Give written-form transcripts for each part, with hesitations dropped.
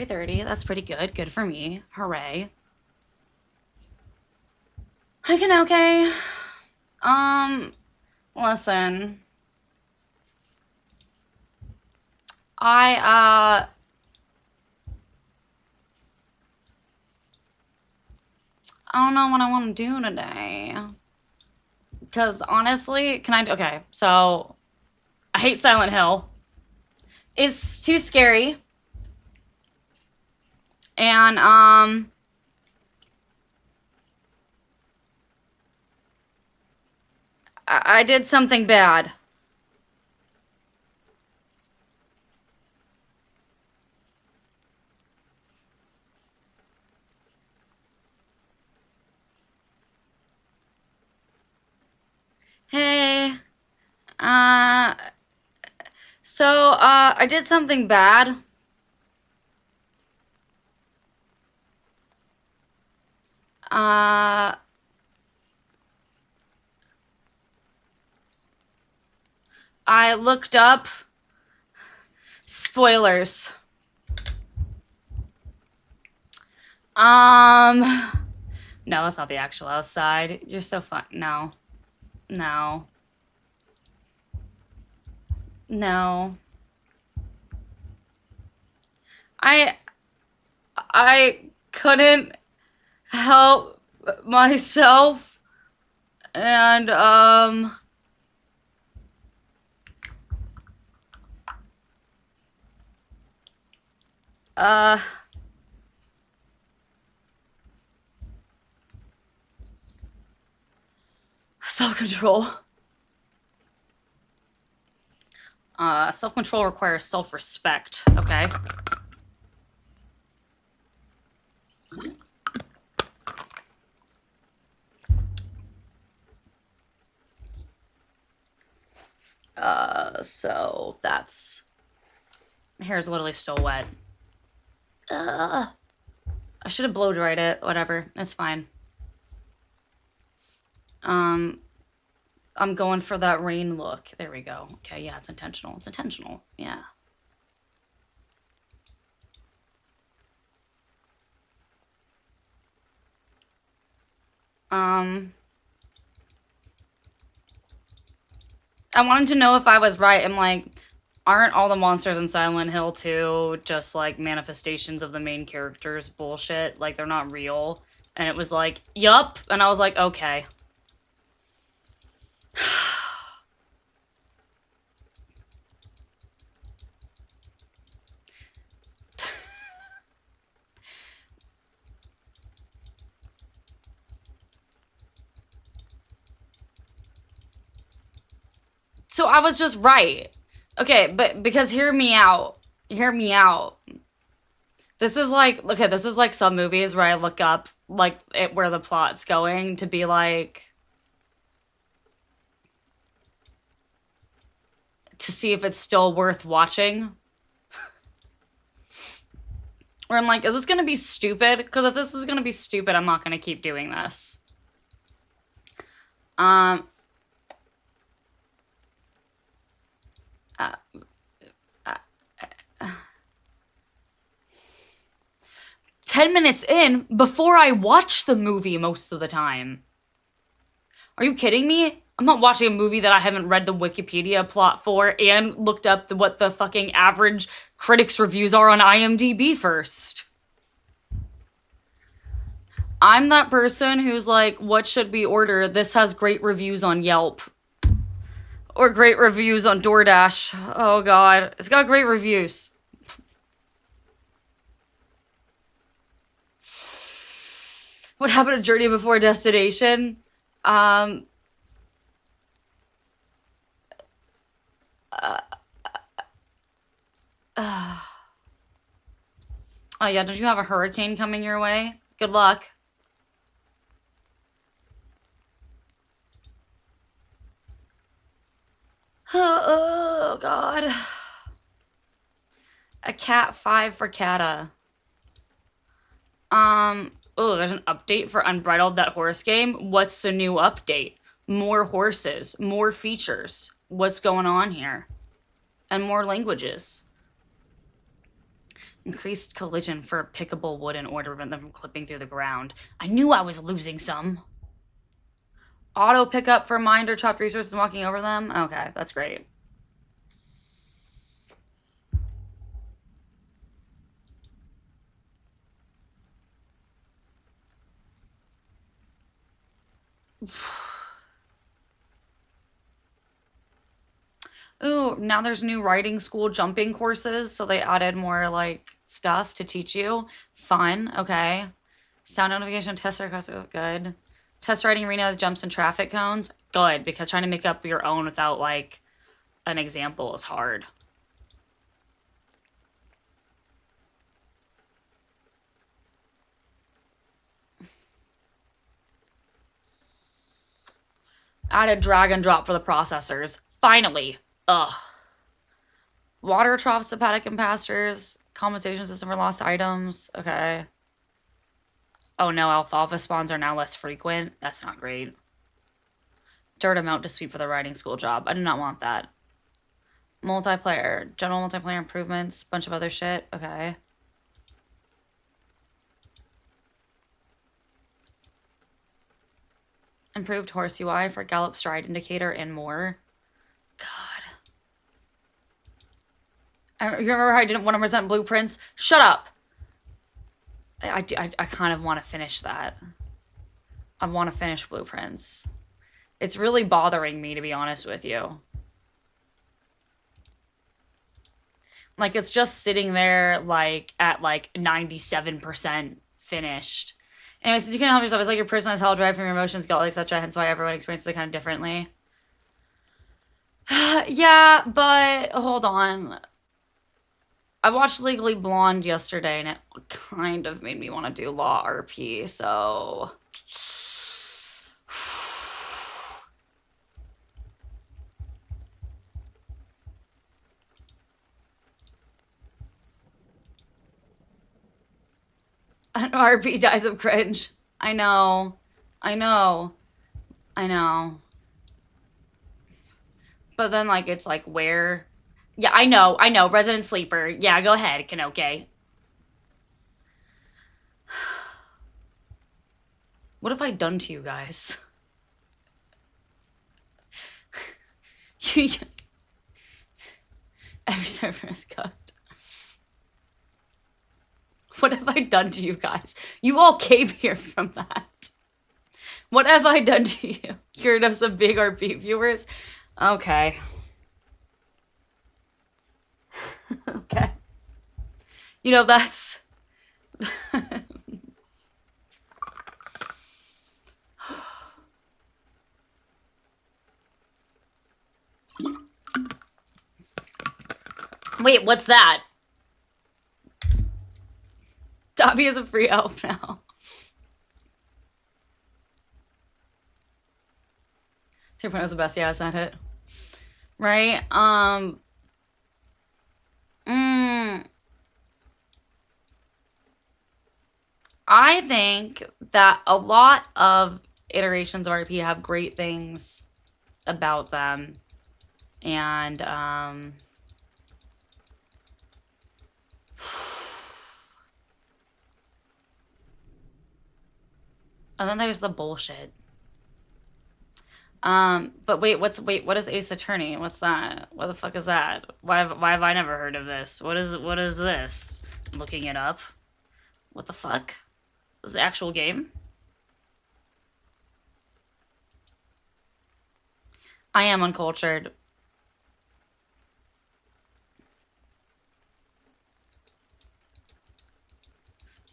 30/30. That's pretty good. Good for me. Hooray. I can okay. Listen. I don't know what I want to do today. Because honestly, okay, so I hate Silent Hill. It's too scary. And, I did something bad. Hey, uh, I did something bad. Uh, I looked up spoilers. No, that's not the actual outside. You're so fun. No. No. No. I I couldn't help myself and uh self-control. Self-control requires self-respect, okay? So that's... My hair's literally still wet. I should have blow-dried it. Whatever. It's fine. I'm going for that rain look. There we go. Okay, yeah, it's intentional. It's intentional. Yeah. I wanted to know if I was right. I'm like, aren't all the monsters in Silent Hill 2 just like manifestations of the main character's bullshit? Like they're not real. And it was like, yup. And I was like, okay. So I was just right. Okay, but because hear me out. Hear me out. This is like, okay, this is like some movies where I look up like where the plot's going to be like to see if it's still worth watching. Where I'm like, is this gonna be stupid? Because if this is gonna be stupid, I'm not gonna keep doing this. Um, uh, uh, 10 minutes in before I watch the movie most of the time. Are you kidding me? I'm not watching a movie that I haven't read the Wikipedia plot for and looked up what the fucking average critics' reviews are on IMDb first. I'm that person who's like, what should we order? This has great reviews on Yelp. Or great reviews on DoorDash. Oh god. It's got great reviews. What happened to Journey Before Destination? Uh, oh yeah, don't you have a hurricane coming your way? Good luck. Oh god. A cat 5 for Kata. Oh, there's an update for Unbridled That Horse game. What's the new update? More horses, more features. What's going on here? And more languages. Increased collision for pickable wood in order to prevent them from clipping through the ground. I knew I was losing some. Auto pickup for mined or chopped resources and walking over them. Okay, that's great. Ooh, now there's new riding school jumping courses, so they added more like stuff to teach you. Fun, okay. Sound notification test request, oh, good. Test riding arena with jumps and traffic cones, good, because trying to make up your own without like an example is hard. Added drag and drop for the processors. Finally. Ugh. Water troughs to paddock and pastures. Compensation system for lost items. Okay. Oh no, alfalfa spawns are now less frequent. That's not great. Dirt amount to sweep for the riding school job. I do not want that. Multiplayer. General multiplayer improvements. Bunch of other shit. Okay. Improved horse UI for gallop stride indicator and more. God. You remember how I didn't 100% blueprints? Shut up! I kind of want to finish that. I want to finish blueprints. It's really bothering me, to be honest with you. Like, it's just sitting there, like, at, like, 97% finished. Anyway, since you can't help yourself, it's like your personalized hell drive from your emotions, guilt, etc. Hence why everyone experiences it kind of differently. Yeah, but hold on. I watched Legally Blonde yesterday, and it kind of made me want to do Law RP, so... An RP dies of cringe. I know. I know. I know. But then, like, it's like, where... Yeah, I know. I know. Resident Sleeper. Yeah, go ahead, Kanoke. What have I done to you guys? Every server is cooked. What have I done to you guys? You all came here from that. What have I done to you? Cured of some big RP viewers? Okay. Okay. You know, that's... Wait, what's that? Dobby is a free elf now. 3.0 is the best. Yeah, it's not hit. Right? I think that a lot of iterations of RP have great things about them. And, and then there's the bullshit. But wait, what is Ace Attorney? What's that? What the fuck is that? Why have I never heard of this? What is this? I'm looking it up. What the fuck? This is the actual game? I am uncultured.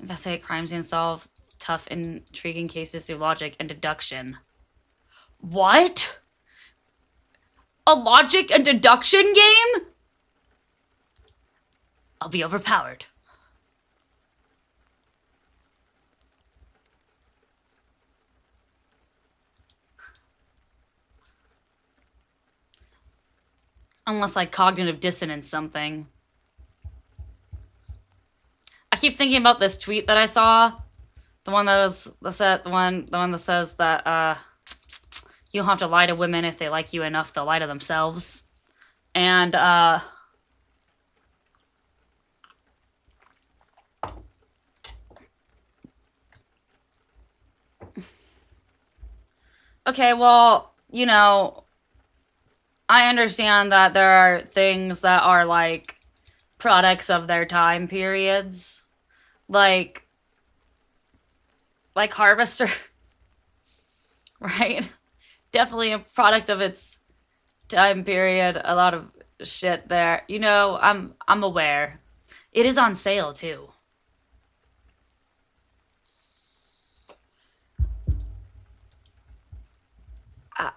Investigate crimes and solve tough, intriguing cases through logic and deduction. What? A logic and deduction game? I'll be overpowered. Unless like cognitive dissonance something. I keep thinking about this tweet that I saw. The one that was the one that says that you don't have to lie to women if they like you enough, they'll lie to themselves. And Okay, well, you know, I understand that there are things that are like products of their time periods, like Harvester, right? Definitely a product of its time period. A lot of shit there. You know, I'm aware. It is on sale too. Uh,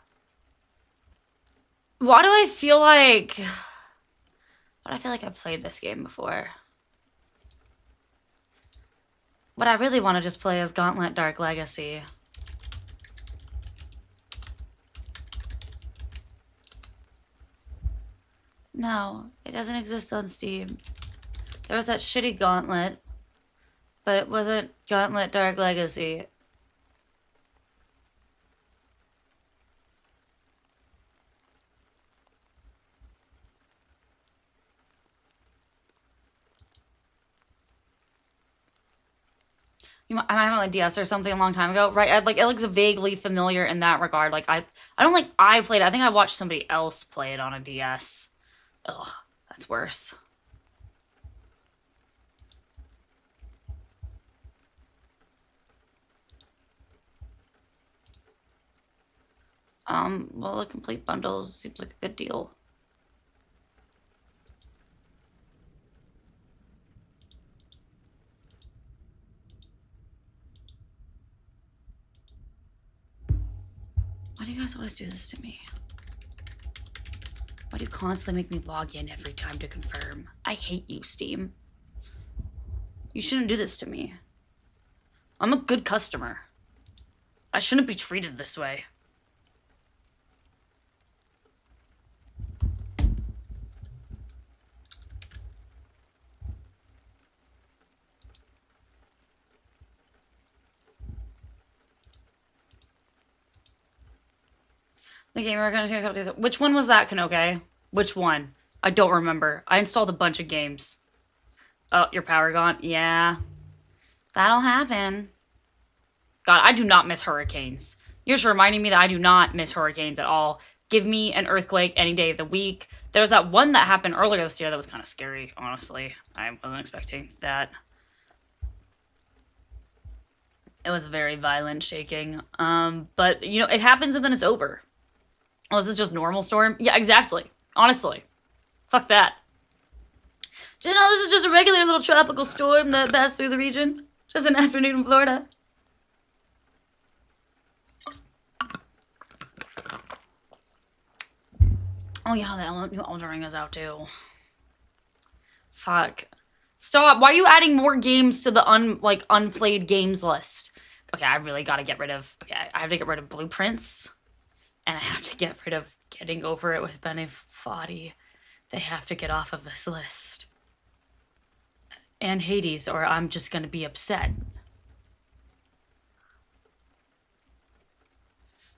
why do I feel like? Why do I feel like I've played this game before? What I really want to just play is Gauntlet Dark Legacy. No, it doesn't exist on Steam. There was that shitty Gauntlet, but it wasn't Gauntlet Dark Legacy. I might have on a DS or something a long time ago, right? Like it looks vaguely familiar in that regard. Like I don't think I played it. I think I watched somebody else play it on a DS. Ugh, that's worse. Well, the complete bundles seems like a good deal. Why do you guys always do this to me? Why do you constantly make me log in every time to confirm? I hate you, Steam. You shouldn't do this to me. I'm a good customer. I shouldn't be treated this way. The game we're gonna take a couple days. Which one was that, Kanoke? Which one? I don't remember. I installed a bunch of games. Oh, your power gone? Yeah. That'll happen. God, I do not miss hurricanes. You're just reminding me that I do not miss hurricanes at all. Give me an earthquake any day of the week. There was that one that happened earlier this year that was kind of scary, honestly. I wasn't expecting that. It was very violent shaking. But, you know, it happens and then it's over. Oh, this is just normal storm? Yeah, exactly. Honestly. Fuck that. Do you know this is just a regular little tropical storm that passed through the region? Just an afternoon in Florida. Oh yeah, the new Elden Ring is out too. Fuck. Stop. Why are you adding more games to the unplayed games list? Okay, I really gotta get rid of... Okay, I have to get rid of Blueprints. And I have to get rid of Getting Over It with Benny Foddy. They have to get off of this list. And Hades, or I'm just gonna be upset.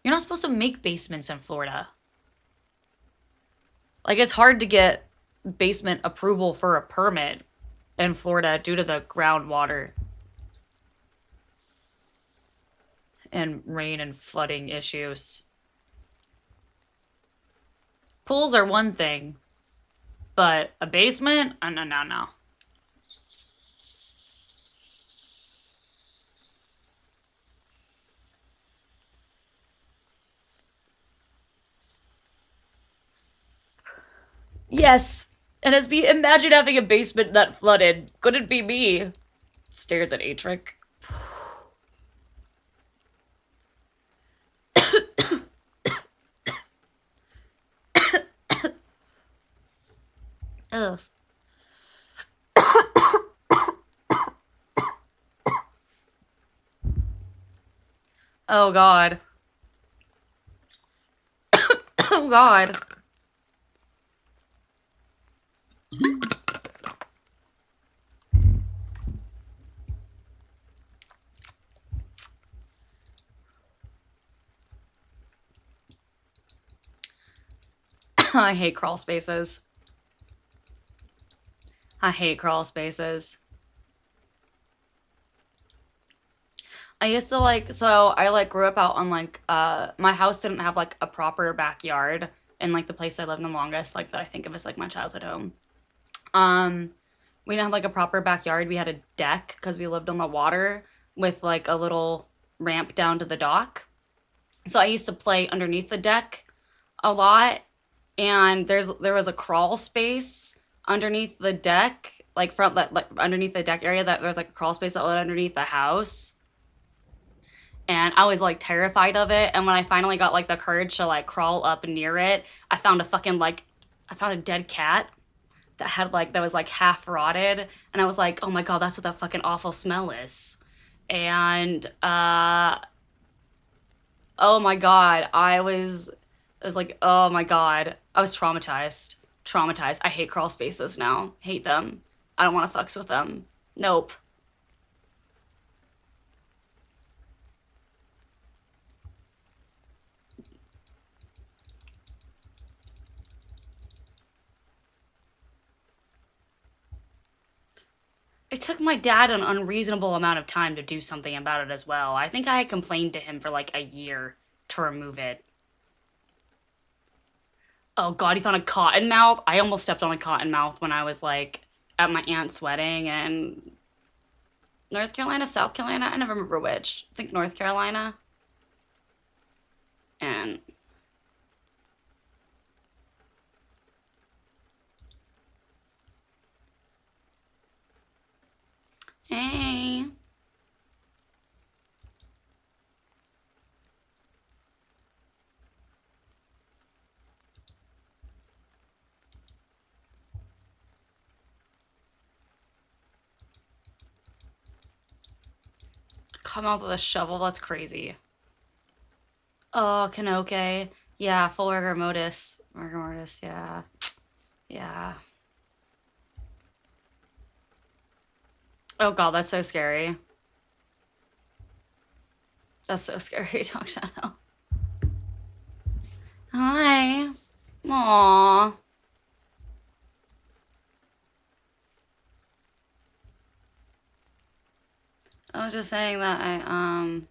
You're not supposed to make basements in Florida. Like, it's hard to get basement approval for a permit in Florida due to the groundwater and rain and flooding issues. Pools are one thing, but a basement? No. Yes. And as we imagine having a basement that flooded, could it be me? Stares at Atric. Ugh. Oh god. Oh god. I hate crawl spaces. I hate crawl spaces. I used to like so I like grew up out on like my house didn't have like a proper backyard in like the place I lived the longest, like that I think of as like my childhood home. Um we didn't have like a proper backyard. We had a deck because we lived on the water with like a little ramp down to the dock. So I used to play underneath the deck a lot, and there was a crawl space underneath the deck, like from like underneath the deck area that there's like a crawl space that led underneath the house. And I was like terrified of it. And when I finally got like the courage to like crawl up near it, I found a fucking like I found a dead cat that had like that was like half rotted, and I was like, "Oh my god, that's what that fucking awful smell is." And oh my god, I was like, "Oh my god." I was traumatized. Traumatized. I hate crawl spaces now. Hate them. I don't want to fucks with them. Nope. It took my dad an unreasonable amount of time to do something about it as well. I think I had complained to him for like a year to remove it. Oh god, he found a cottonmouth. I almost stepped on a cottonmouth when I was like at my aunt's wedding in North Carolina, South Carolina. I never remember which. I think North Carolina. And hey, come out with a shovel. That's crazy. Oh, Kanoke. Yeah, full rigor mortis. Rigor mortis. Yeah, yeah. Oh god, that's so scary. That's so scary. Talk Shadow. Hi. Aw. I was just saying that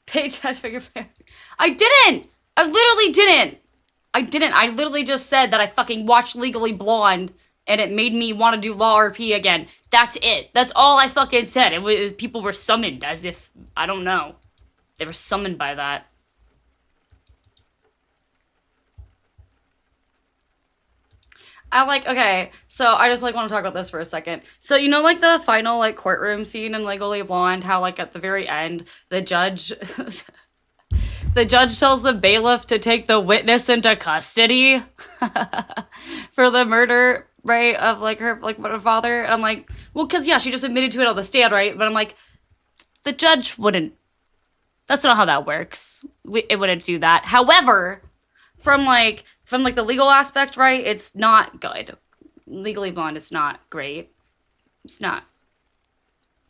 page had figure fair. I didn't. I literally didn't. I didn't. I literally just said that I fucking watched Legally Blonde and it made me want to do Law RP again. That's it. That's all I fucking said. It was people were summoned as if I don't know. They were summoned by that. I like okay, so I just like want to talk about this for a second. So you know like the final like courtroom scene in Legally Blonde, how like at the very end the judge the judge tells the bailiff to take the witness into custody for the murder, right, of like her like her father. And I'm like, well, because yeah, she just admitted to it on the stand, right? But I'm like, the judge wouldn't. That's not how that works. It wouldn't do that. However, from like the legal aspect, right? It's not good. Legally Blonde, it's not great. It's not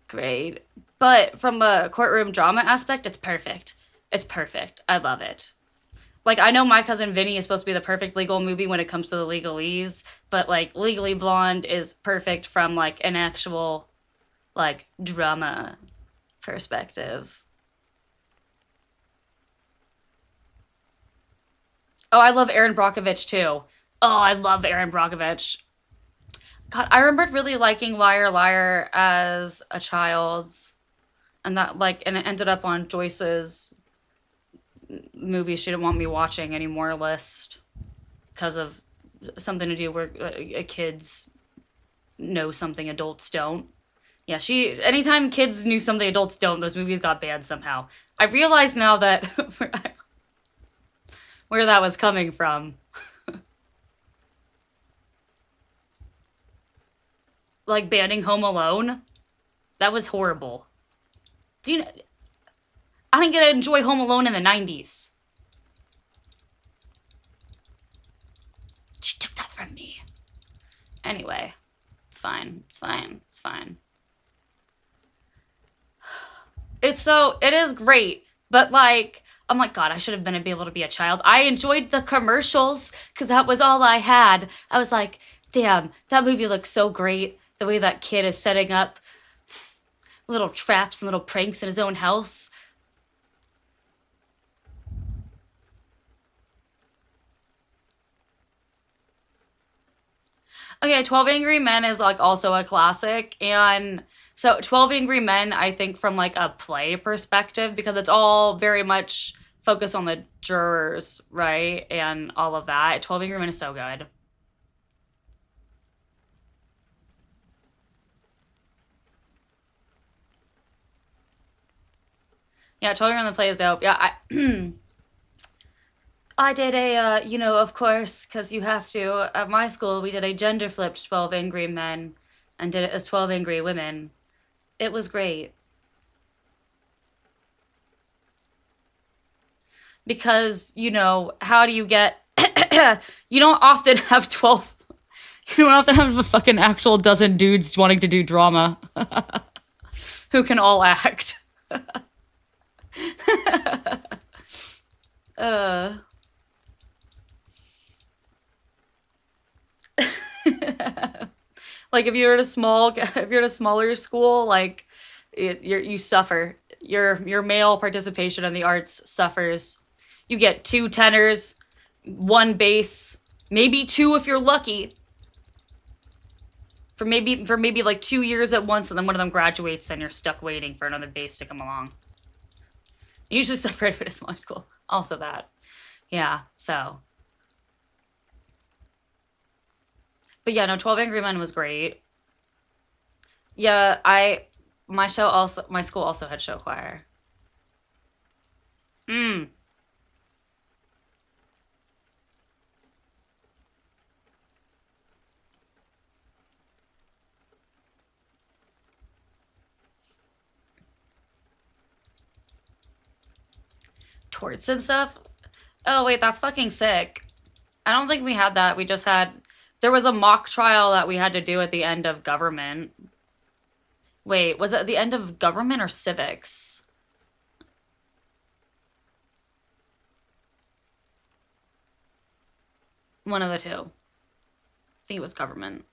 great. But from a courtroom drama aspect, it's perfect. It's perfect. I love it. Like I know My Cousin Vinny is supposed to be the perfect legal movie when it comes to the legalese, but like Legally Blonde is perfect from like an actual like drama perspective. Oh, I love Aaron Brockovich too. Oh, I love Aaron Brockovich. God, I remembered really liking Liar Liar as a child, and that like, and it ended up on Joyce's movies she didn't want me watching anymore list because of something to do where kids know something adults don't. Yeah, she. Anytime kids knew something adults don't, those movies got banned somehow. I realize now that where that was coming from. Like banning Home Alone, that was horrible. Do you? I didn't get to enjoy Home Alone in the '90s. She took that from me. Anyway, it's fine. It's fine. It's fine. It is great, but like I'm like God, I should have been able to be a child. I enjoyed the commercials because that was all I had. I was like, Damn, that movie looks so great. The way that kid is setting up little traps and little pranks in his own house. Okay, 12 Angry Men is like also a classic. And so 12 Angry Men, I think from like a play perspective, because it's all very much focused on the jurors, right? And all of that. 12 Angry Men is so good. Yeah, 12 Angry Men the play is dope. Yeah, I did a, of course, because you have to. At my school, we did a gender flipped 12 Angry Men and did it as 12 Angry Women. It was great because, how do you get. You don't often have 12. You don't often have a fucking actual dozen dudes wanting to do drama who can all act. Uh. Like if you're at a if you're at a smaller school, like you suffer. Your male participation in the arts suffers. You get two tenors, one bass, maybe two if you're lucky. For maybe like 2 years at once, and then one of them graduates, and you're stuck waiting for another bass to come along. You usually suffer at a smaller school. Also that, yeah. So, but yeah, no, 12 Angry Men was great. Yeah, my school also had show choir. Mm. Torts and stuff. Oh wait, that's fucking sick. I don't think we had that. We just had there was a mock trial that we had to do at the end of government. Wait, was it at the end of government or civics? One of the two. I think it was government.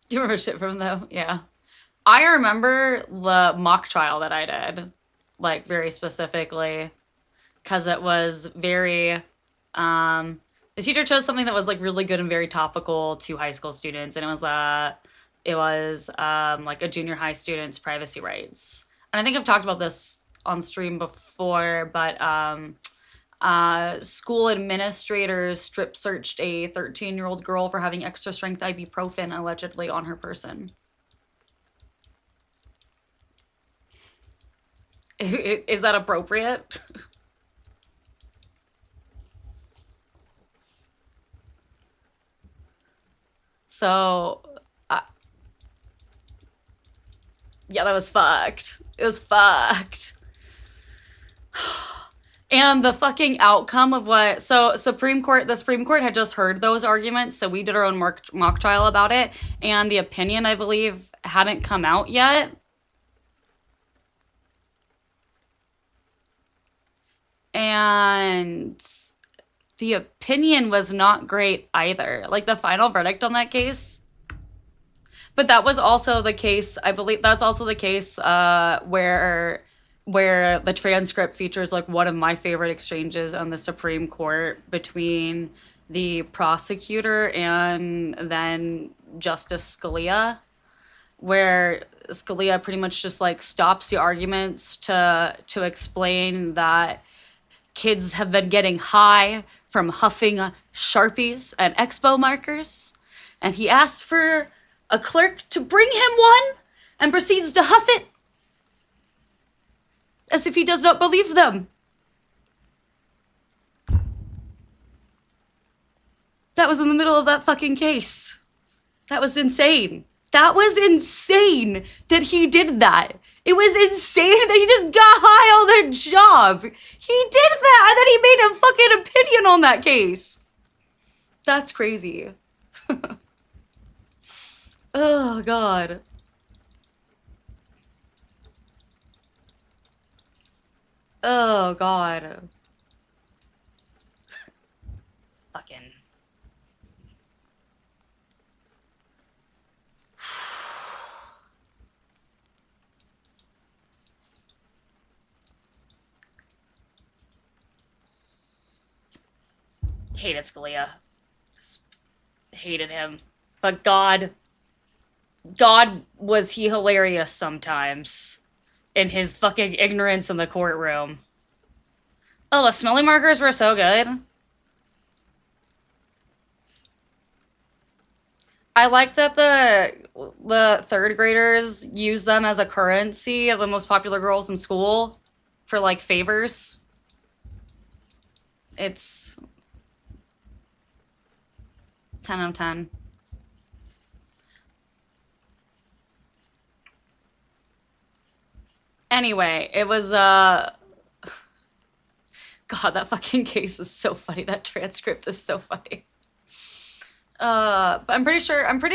Do you remember shit from though? Yeah. I remember the mock trial that I did, like very specifically, because it was very the teacher chose something that was like really good and very topical to high school students, and it was like a junior high student's privacy rights. And I think I've talked about this on stream before, but school administrators strip searched a 13-year-old girl for having extra strength ibuprofen allegedly on her person. Is that appropriate? So, uh, yeah, that was fucked. It was fucked. And the fucking outcome of what the Supreme Court had just heard those arguments, so we did our own mock trial about it, and the opinion, I believe, hadn't come out yet. And the opinion was not great either. Like the final verdict on that case. But that was also the case, I believe that's also the case where the transcript features like one of my favorite exchanges on the Supreme Court between the prosecutor and then Justice Scalia, where Scalia pretty much just like stops the arguments to explain that kids have been getting high from huffing Sharpies and expo markers, and he asked for a clerk to bring him one and proceeds to huff it as if he does not believe them. That was in the middle of that fucking case. That was insane. That was insane that he did that. It was insane that he just got high on the job. He did that and then he made a fucking opinion on that case. That's crazy. Oh, God. Oh, God. Fucking. Hated Scalia. Hated him. But God, was he hilarious sometimes in his fucking ignorance in the courtroom. Oh, the smelling markers were so good. I like that the third graders use them as a currency of the most popular girls in school for like favors. It's 10 out of 10. Anyway, it was God, that fucking case is so funny. That transcript is so funny. But I'm pretty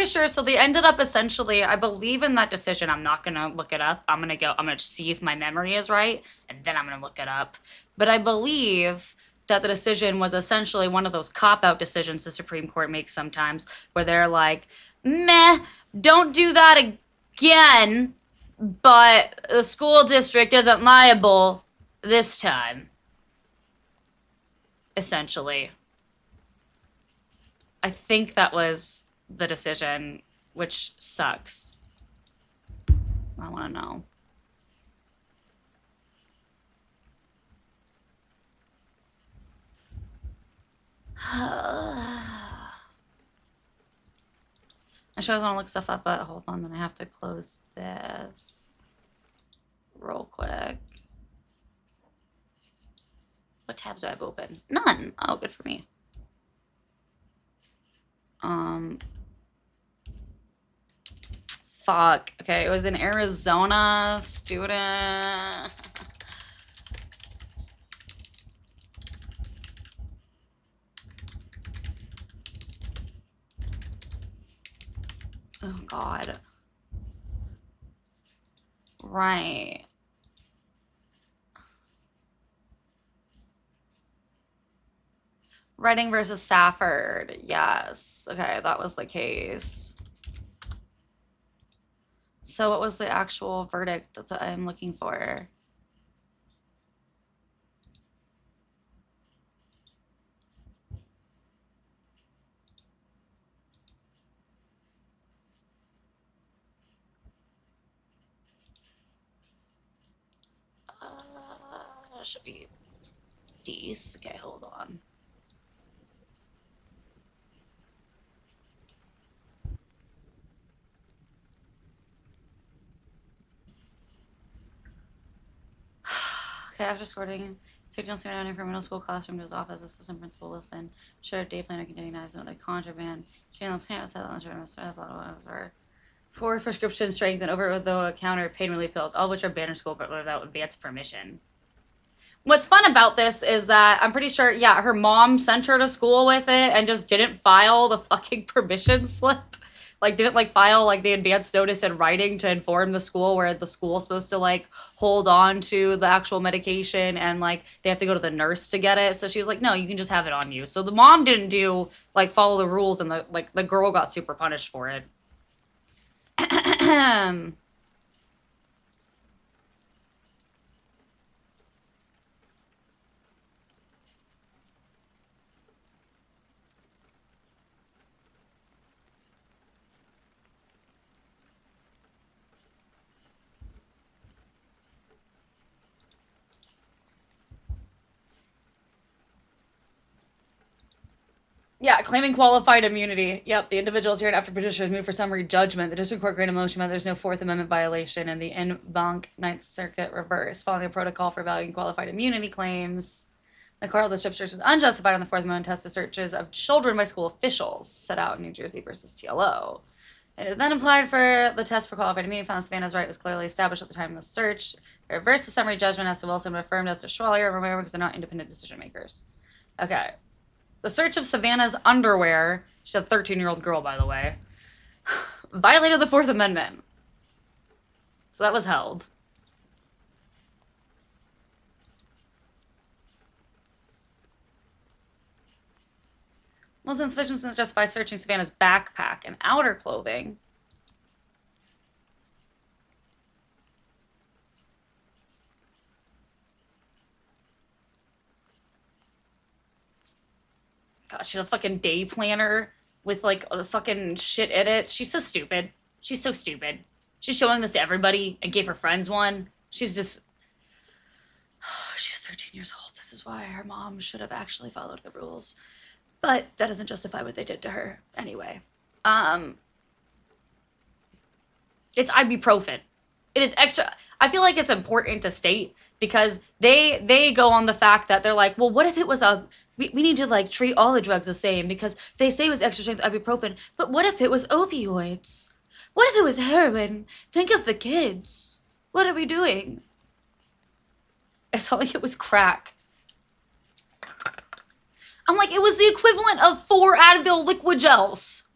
sure. So they ended up essentially, I believe in that decision. I'm not gonna look it up. I'm gonna see if my memory is right, and then I'm gonna look it up. But I believe that the decision was essentially one of those cop-out decisions the Supreme Court makes sometimes, where they're like, meh, don't do that again, but the school district isn't liable this time, essentially. I think that was the decision, which sucks. I want to know. I sure want to look stuff up, but hold on, then I have to close this real quick. What tabs do I have open? None. Oh, good for me. Fuck. Okay, it was an Arizona student. Oh, God. Right. Reading versus Safford. Yes. Okay, that was the case. So what was the actual verdict that I'm looking for? Should be D's. Okay, hold on. Okay, after scoring, take down Savannah from middle school classroom to his office. Assistant principal Wilson showed Dave Plano containing knives and other contraband. Channel pants had lunch for prescription strength and over the counter pain relief pills, all of which are banned in school but without advance permission. What's fun about this is that I'm pretty sure, yeah, her mom sent her to school with it and just didn't file the fucking permission slip. Like, didn't like file like the advance notice in writing to inform the school where the school's supposed to like hold on to the actual medication and like they have to go to the nurse to get it. So she was like, no, you can just have it on you. So the mom didn't do like follow the rules and the girl got super punished for it. Yeah, claiming qualified immunity. Yep, the individuals here after petitioners move for summary judgment. The district court granted motion that there's no Fourth Amendment violation, and the en banc Ninth Circuit reversed, following a protocol for evaluating qualified immunity claims. The court held the strip search was unjustified on the Fourth Amendment test of searches of children by school officials, set out in New Jersey versus TLO. It then applied for the test for qualified immunity, found Savannah's right was clearly established at the time of the search. It reversed the summary judgment as to Wilson, but affirmed as to Schwaller and Romero because they're not independent decision makers. Okay. The search of Savannah's underwear, she's a 13-year-old girl, by the way, violated the Fourth Amendment. So that was held. Wasn't sufficient just by searching Savannah's backpack and outer clothing. God, she had a fucking day planner with like the fucking shit in it. She's so stupid. She's so stupid. She's showing this to everybody and gave her friends one. She's just. She's 13 years old. This is why her mom should have actually followed the rules. But that doesn't justify what they did to her. Anyway. It's ibuprofen. It is extra. I feel like it's important to state because they go on the fact that they're like, well, what if it was a we need to like treat all the drugs the same because they say it was extra strength ibuprofen, but what if it was opioids? What if it was heroin? Think of the kids. What are we doing? It's not like it was crack. I'm like, it was the equivalent of 4 Advil liquid gels.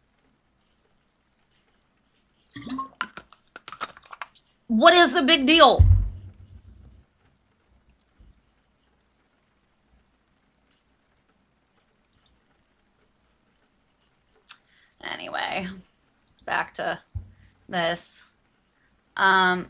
What is the big deal? Anyway, back to this. So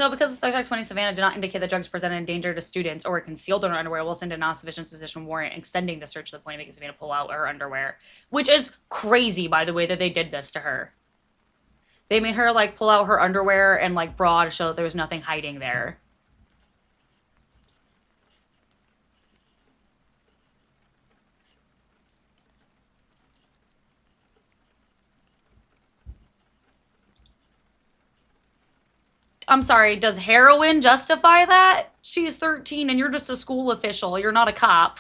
because the Spikex 20 Savannah did not indicate that drugs presented a danger to students or were concealed in her underwear, Wilson did not sufficient suspicion warrant extending the search to the point of making Savannah pull out her underwear. Which is crazy, by the way, that they did this to her. They made her, like, pull out her underwear and, like, bra to show that there was nothing hiding there. I'm sorry, does heroin justify that? She's 13 and you're just a school official. You're not a cop.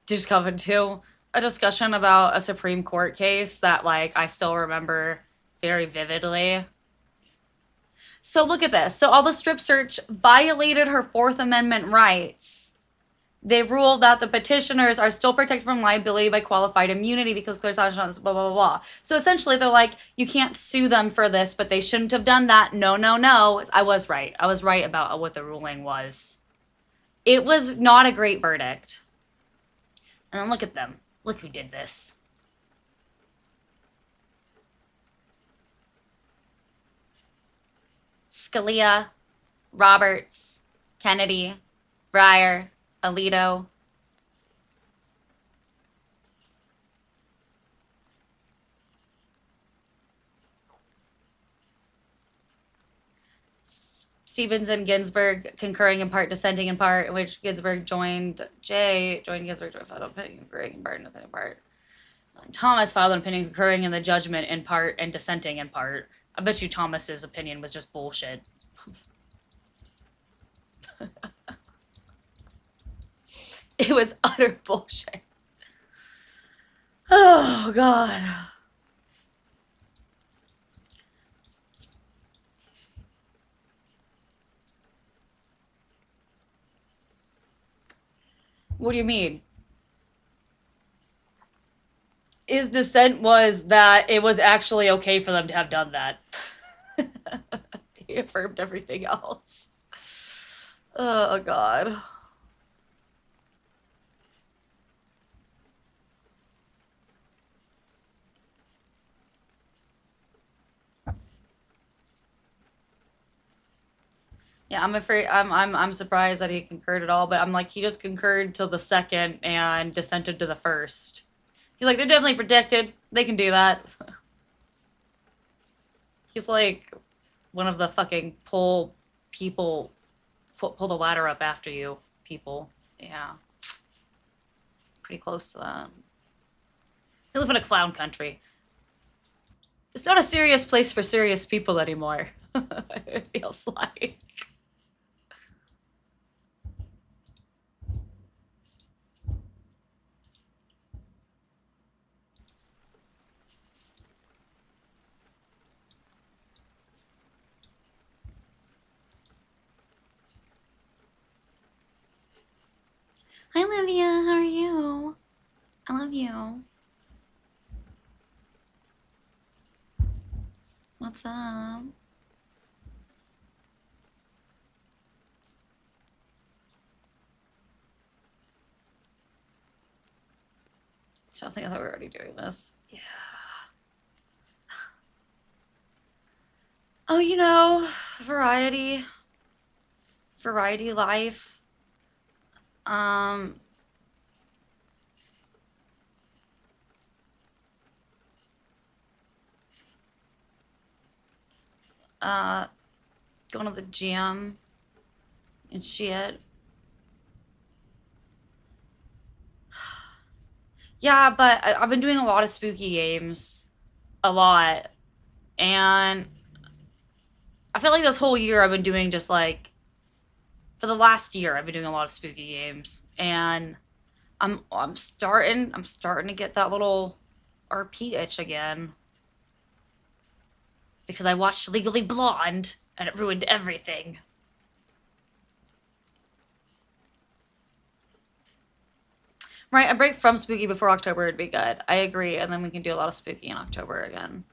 Just covered to a discussion about a Supreme Court case that, like, I still remember very vividly. So look at this. So all the strip search violated her Fourth Amendment rights. They ruled that the petitioners are still protected from liability by qualified immunity because clear blah, blah, blah, blah. So essentially, they're like, you can't sue them for this, but they shouldn't have done that. No, no, no. I was right. I was right about what the ruling was. It was not a great verdict. And look at them. Look who did this. Scalia, Roberts, Kennedy, Breyer, Alito. Stevens and Ginsburg concurring in part, dissenting in part, in which Ginsburg joined Ginsburg, filed an opinion concurring in part, and dissenting in part. Thomas filed an opinion concurring in the judgment in part and dissenting in part. I bet you Thomas's opinion was just bullshit. It was utter bullshit. Oh, God. What do you mean? His dissent was that it was actually okay for them to have done that. He affirmed everything else. Oh, God. Yeah, I'm afraid I'm surprised that he concurred at all, but I'm like, he just concurred till the second and dissented to the first. He's like, they're definitely protected. They can do that. He's like one of the fucking pull the ladder up after you people. Yeah. Pretty close to that. They live in a clown country. It's not a serious place for serious people anymore. It feels like. Hi, Livia. How are you? I love you. What's up? So I think I thought we were already doing this. Yeah. Oh, variety. Variety life. Um, uh, Going to the gym and shit. Yeah, but I've been doing a lot of spooky games. A lot. And I feel like this whole year I've been doing just like, for the last year, I've been doing a lot of spooky games. And I'm starting to get that little RP itch again. Because I watched Legally Blonde and it ruined everything. Right, a break from spooky before October would be good. I agree, and then we can do a lot of spooky in October again.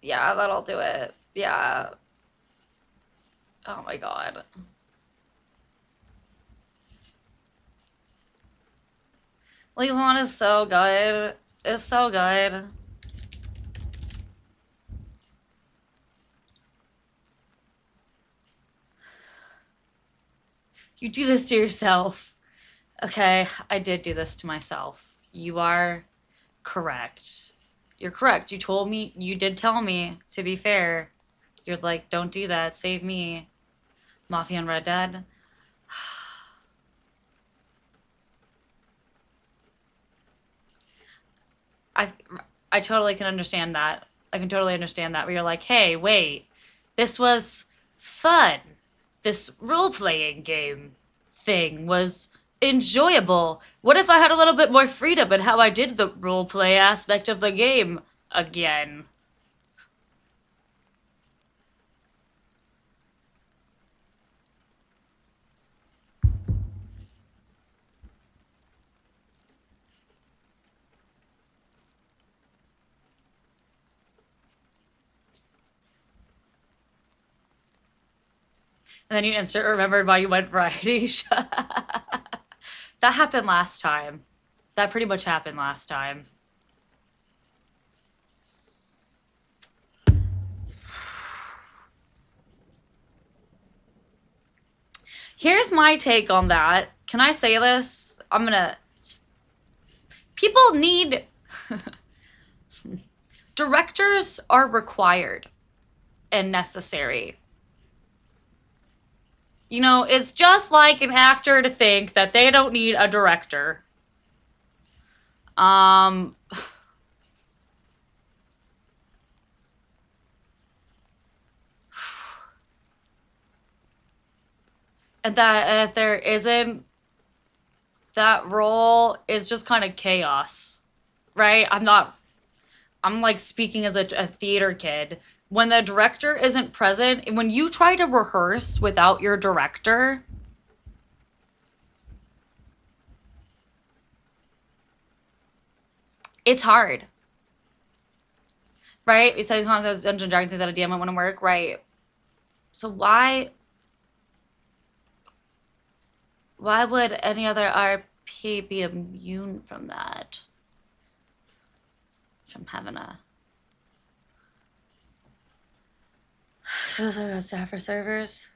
Yeah, that'll do it. Yeah. Oh my god. Leon is so good. It's so good. You do this to yourself. Okay, I did do this to myself. You are correct. You're correct. You did tell me, to be fair. You're like, don't do that, save me. Mafia and Red Dead. I I totally can understand that. I can totally understand that. Where you're like, hey, wait, this was fun. This role playing game thing was enjoyable. What if I had a little bit more freedom in how I did the role play aspect of the game again? And then you instant remembered why you went variety. That happened last time. That pretty much happened last time. Here's my take on that. Can I say this? People need. Directors are required and necessary. It's just like an actor to think that they don't need a director. Um, and that if there isn't, that role is just kind of chaos, right? I'm like speaking as a theater kid. When the director isn't present, when you try to rehearse without your director, it's hard, right? You said Dungeons and Dragons that a DM might want to work, right? So why would any other RP be immune from that? From having a shows like staff or servers.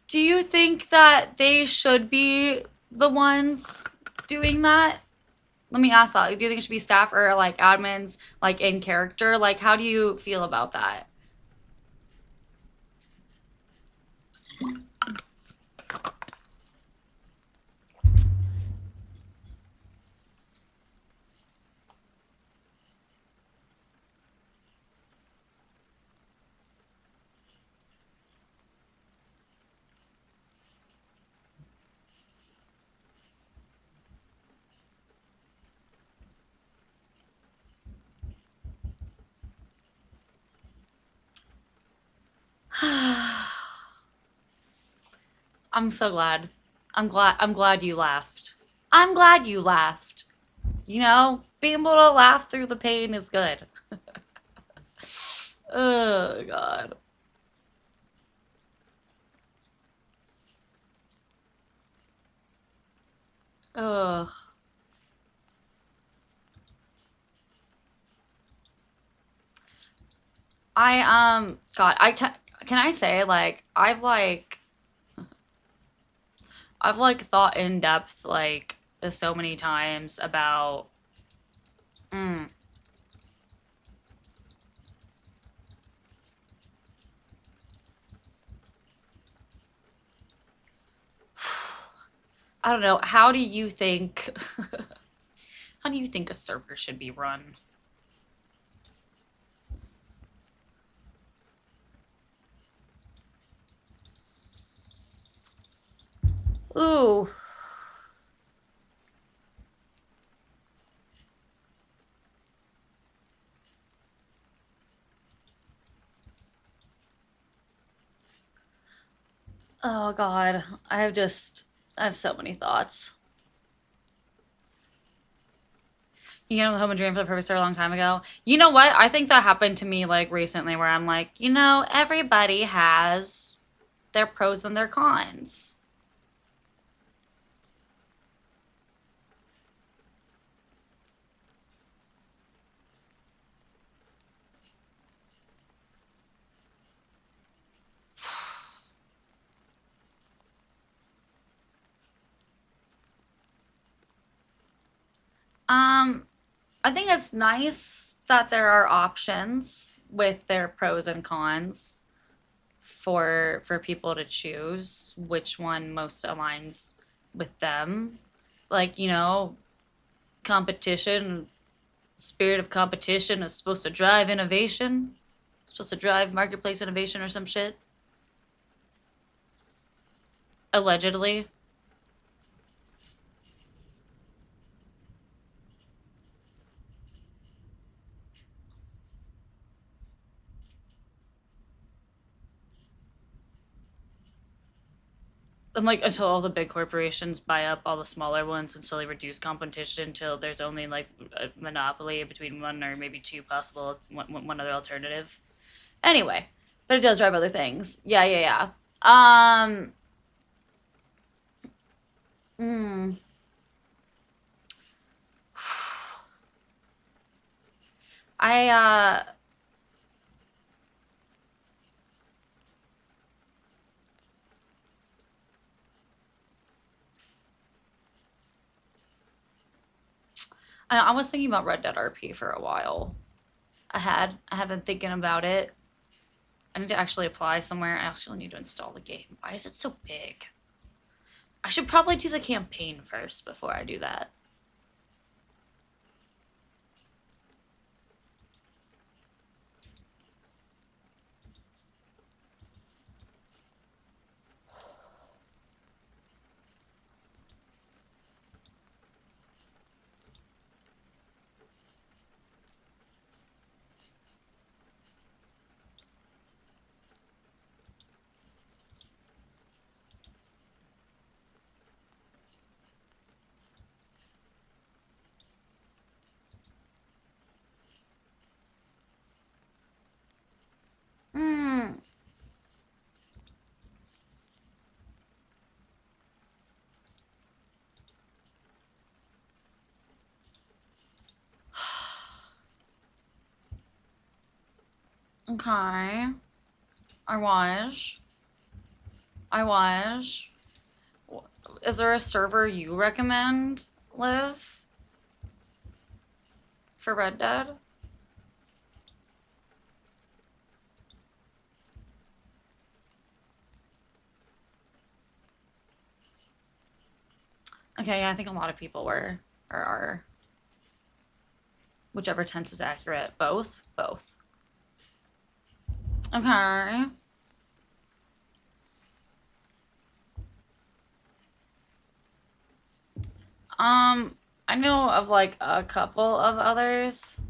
Do you think that they should be the ones doing that? Let me ask that. Do you think it should be staff or like admins, like in character? Like, how do you feel about that? I'm so glad. I'm glad you laughed. I'm glad you laughed. Being able to laugh through the pain is good. Oh God. Ugh. God, can I say like I've like thought in depth like so many times about mm, I don't know, how do you think how do you think a server should be run? Ooh. Oh God. I have so many thoughts. You know, Home and Dream for the Purpose a long time ago. You know what? I think that happened to me like recently where I'm like, you know, everybody has their pros and their cons. Um, I think it's nice that there are options with their pros and cons for people to choose which one most aligns with them. Like, you know, competition, spirit of competition is supposed to drive innovation, supposed to drive marketplace innovation or some shit. Allegedly. And like until all the big corporations buy up all the smaller ones and slowly reduce competition until there's only like a monopoly between one or maybe two possible one other alternative. Anyway, but it does drive other things. Yeah, yeah, yeah. Mm, I I was thinking about Red Dead RP for a while. I had been thinking about it. I need to actually apply somewhere. I actually need to install the game. Why is it so big? I should probably do the campaign first before I do that. Hmm. Okay. I was. I was. Is there a server you recommend, Liv, for Red Dead? Okay, yeah, I think a lot of people were or are. Whichever tense is accurate. Both? Both. Okay. Um, I know of like a couple of others.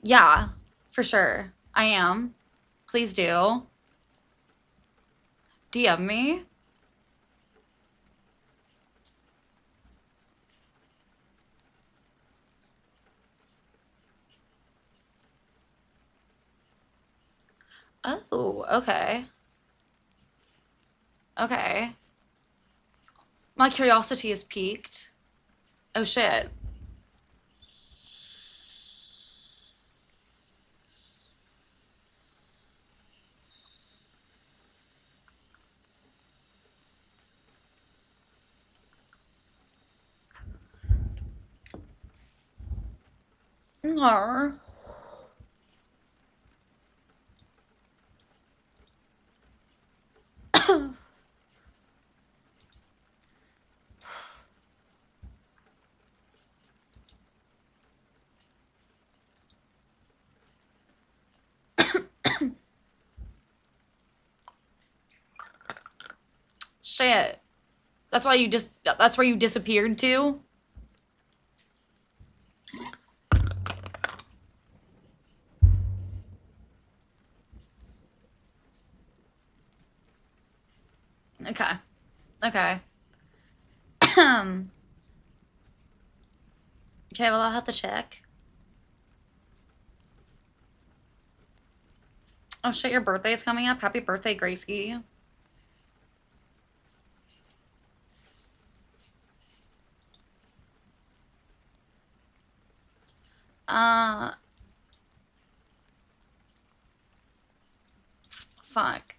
Yeah, for sure. I am. Please do. DM me. Oh, okay. Okay. My curiosity is piqued. Oh shit. Arr. Shit. That's where you disappeared to? Okay. Okay. Okay, well I'll have to check. Oh shit, your birthday's coming up. Happy birthday, Gracie. Uh fuck.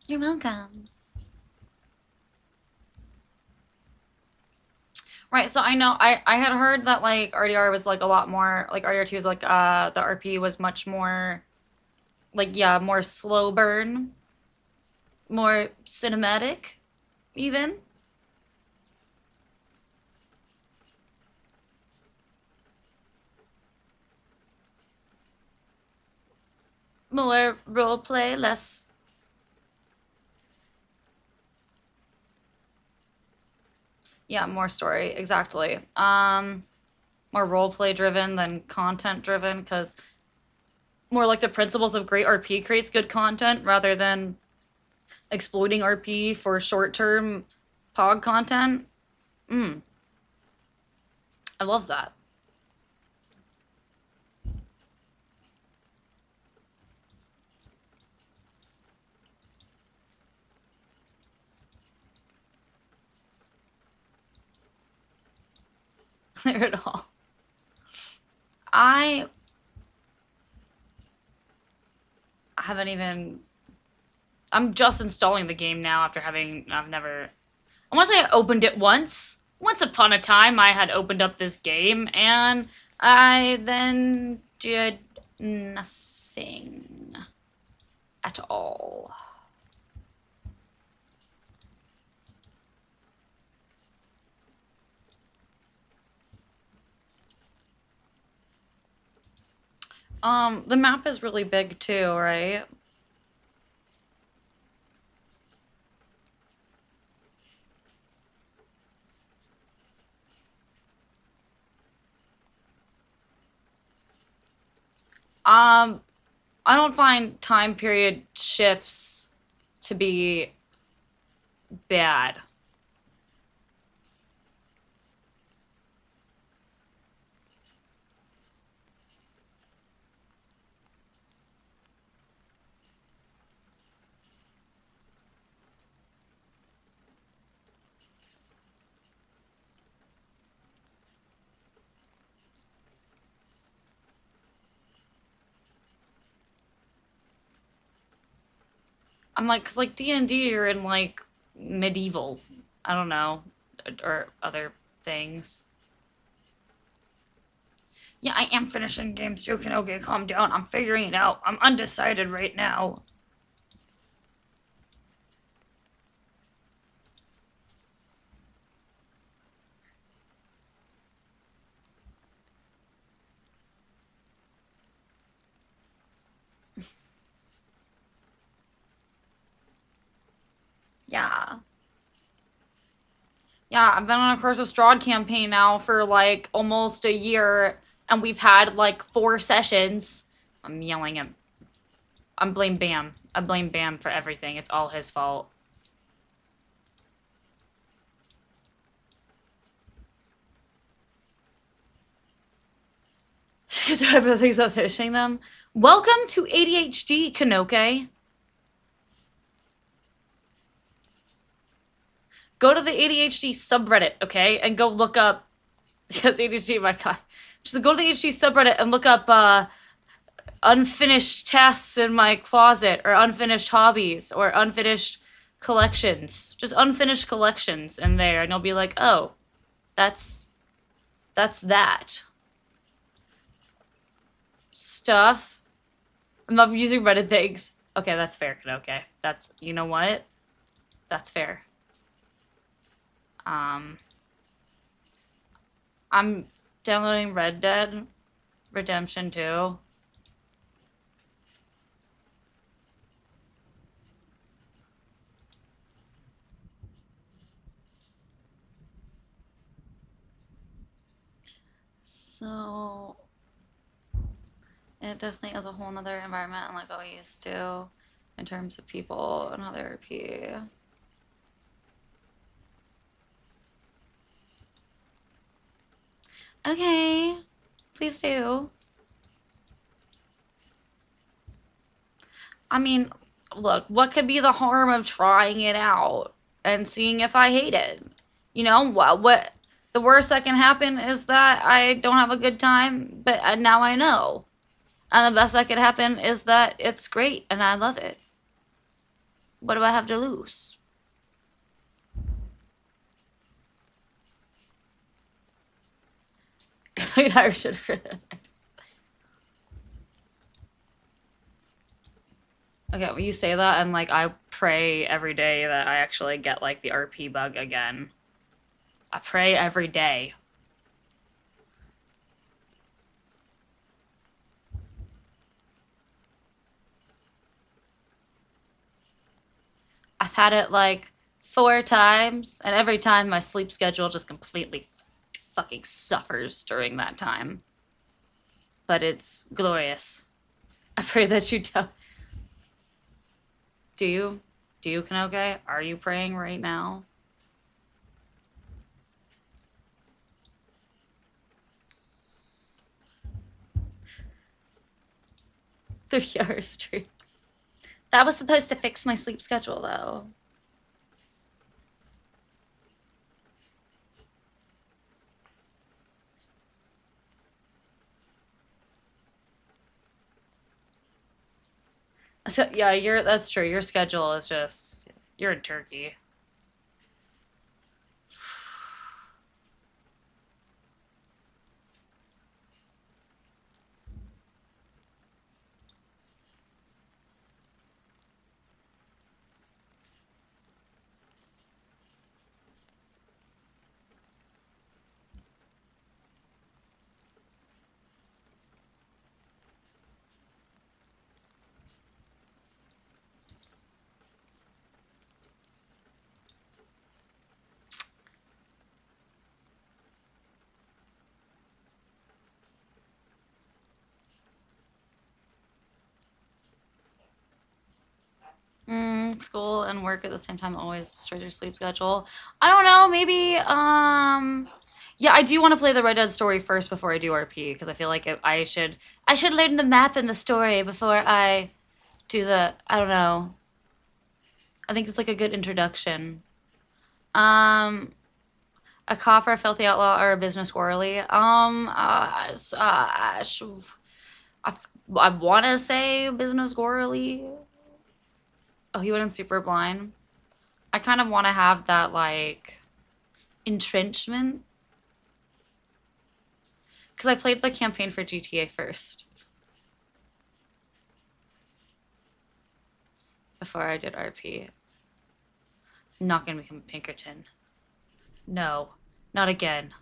You're welcome. Right, so I know I had heard that like RDR was like a lot more like RDR2 is like the RP was much more like yeah, more slow burn, more cinematic even. More role play, less yeah, more story, exactly. More role play driven than content driven because more like the principles of great RP creates good content rather than exploiting RP for short term pog content. Mm, I love that. Clear it all. I haven't even. I'm just installing the game now after having. I've never. I want to say I opened it once. Once upon a time, I had opened up this game and I then did nothing at all. The map is really big too, right? Um, I don't find time period shifts to be bad. I'm like, 'cause like D&D, you're in like medieval. I don't know, or other things. Yeah, I am finishing games too. Can okay, calm down. I'm figuring it out. I'm undecided right now. Yeah. Yeah, I've been on a Curse of Strahd campaign now for like almost a year, and we've had like 4 sessions. I'm yelling at. I'm blame Bam. I blame Bam for everything. It's all his fault. So everyone thinks I'm finishing them. Welcome to ADHD, Kanoke. Go to the ADHD subreddit, okay? And go look up... Yes, ADHD, my god. Just go to the ADHD subreddit and look up, unfinished tasks in my closet, or unfinished hobbies, or unfinished collections. Just unfinished collections in there, and you'll be like, oh, that's that. Stuff. I'm not using Reddit things. Okay, that's fair, okay. That's, you know what? That's fair. I'm downloading Red Dead Redemption 2. So it definitely is a whole nother environment and like what we used to in terms of people and other RP. Okay, please do. I mean, look, what could be the harm of trying it out and seeing if I hate it? You know, what the worst that can happen is that I don't have a good time, but now I know. And the best that could happen is that it's great and I love it. What do I have to lose? I should. Okay, well, you say that, and like I pray every day that I actually get like the RP bug again. I pray every day. I've had it like 4 times, and every time my sleep schedule just completely fucking suffers during that time. But it's glorious. I pray that you don't. Do you? Do you, Kanoke? Are you praying right now? 30 hours straight. That was supposed to fix my sleep schedule, though. So yeah, that's true. Your schedule is just you're in Turkey. School and work at the same time always destroys your sleep schedule. I don't know, maybe, yeah, I do want to play the Red Dead story first before I do RP, because I feel like I should learn the map and the story before I do I don't know. I think it's like a good introduction. Um, a cop or a filthy outlaw or a business squirrely. I want to say business squirrely. Oh, he went in super blind. I kind of want to have that, like, entrenchment. Because I played the campaign for GTA first. Before I did RP. I'm not going to become a Pinkerton. No. Not again.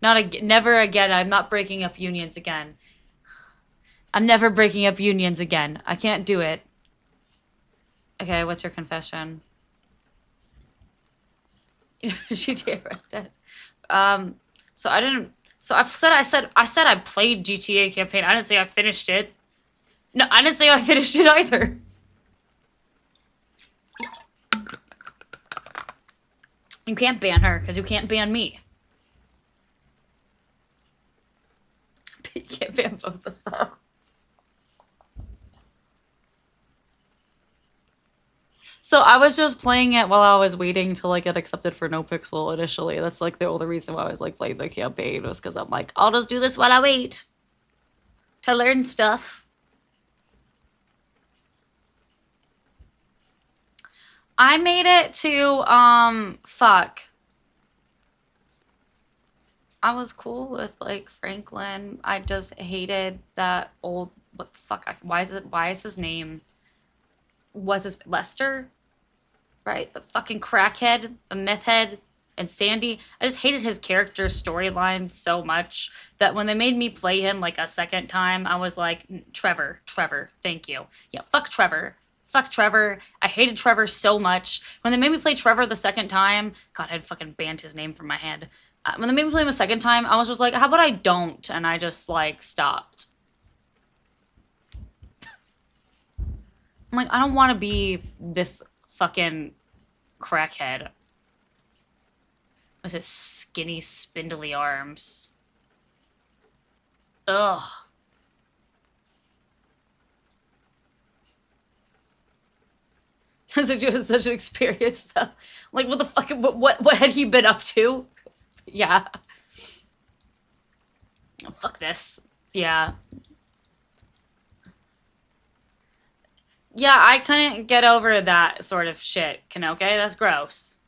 Not again. Never again. I'm not breaking up unions again. I'm never breaking up unions again. I can't do it. Okay, what's your confession? GTA Red Dead. So I didn't. So I said I played GTA campaign. I didn't say I finished it. No, I didn't say I finished it either. You can't ban her because you can't ban me. You can't ban both of them. So I was just playing it while I was waiting to like get accepted for No Pixel initially. That's like the only reason why I was like playing the campaign was because I'm like, I'll just do this while I wait to learn stuff. I made it to fuck. I was cool with like Franklin. I just hated that old what the fuck why is his name what's his Lester? Right? The fucking crackhead, the meth head, and Sandy. I just hated his character storyline so much that when they made me play him like a second time, I was like, Trevor, Trevor, thank you. Yeah, fuck Trevor. Fuck Trevor. I hated Trevor so much. When they made me play Trevor the second time, God, I'd fucking banned his name from my head. When they made me play him a second time, I was just like, how about I don't? And I just like stopped. I'm like, I don't want to be this fucking crackhead with his skinny, spindly arms. Ugh. Such an experience though. Like what the fuck what had he been up to? Yeah. Fuck this. Yeah. Yeah, I couldn't get over that sort of shit, Kanoke. That's gross.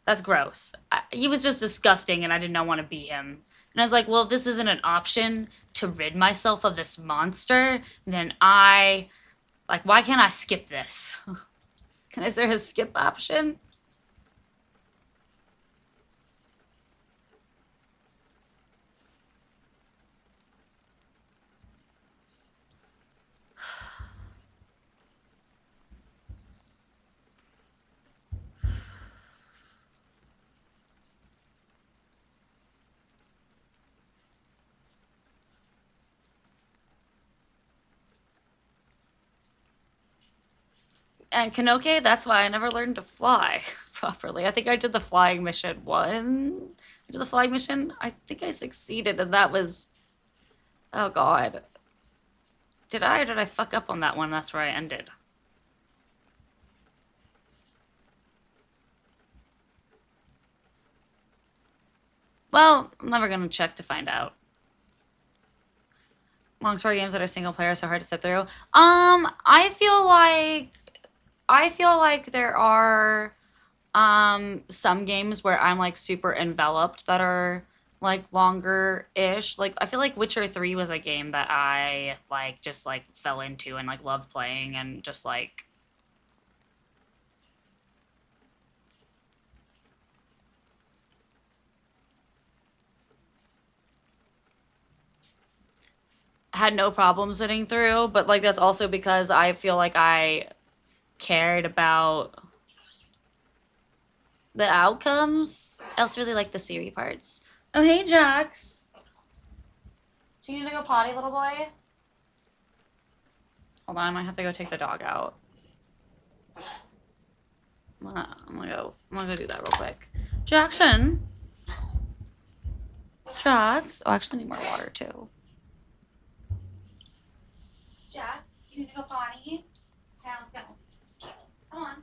That's gross. He was just disgusting and I did not want to be him. And I was like, well, if this isn't an option to rid myself of this monster, then why can't I skip this? Is there a skip option? And Kanoke, that's why I never learned to fly properly. I think I did the flying mission one. I did the flying mission. I think I succeeded, and that was. Oh god. Did I or did I fuck up on that one? That's where I ended. Well, I'm never gonna check to find out. Long story games that are single player are so hard to sit through. I feel like there are some games where I'm like super enveloped that are like longer ish. Like I feel like Witcher 3 was a game that I like just like fell into and like loved playing and just like had no problem sitting through, but like that's also because I feel like I cared about the outcomes. I also really like the Siri parts. Oh hey Jax. Do you need to go potty, little boy? Hold on, I might have to go take the dog out. I'm gonna go do that real quick. Jackson. Jax. Oh, I actually need more water too. Jax, you need to go potty? Okay, let's go. Come on.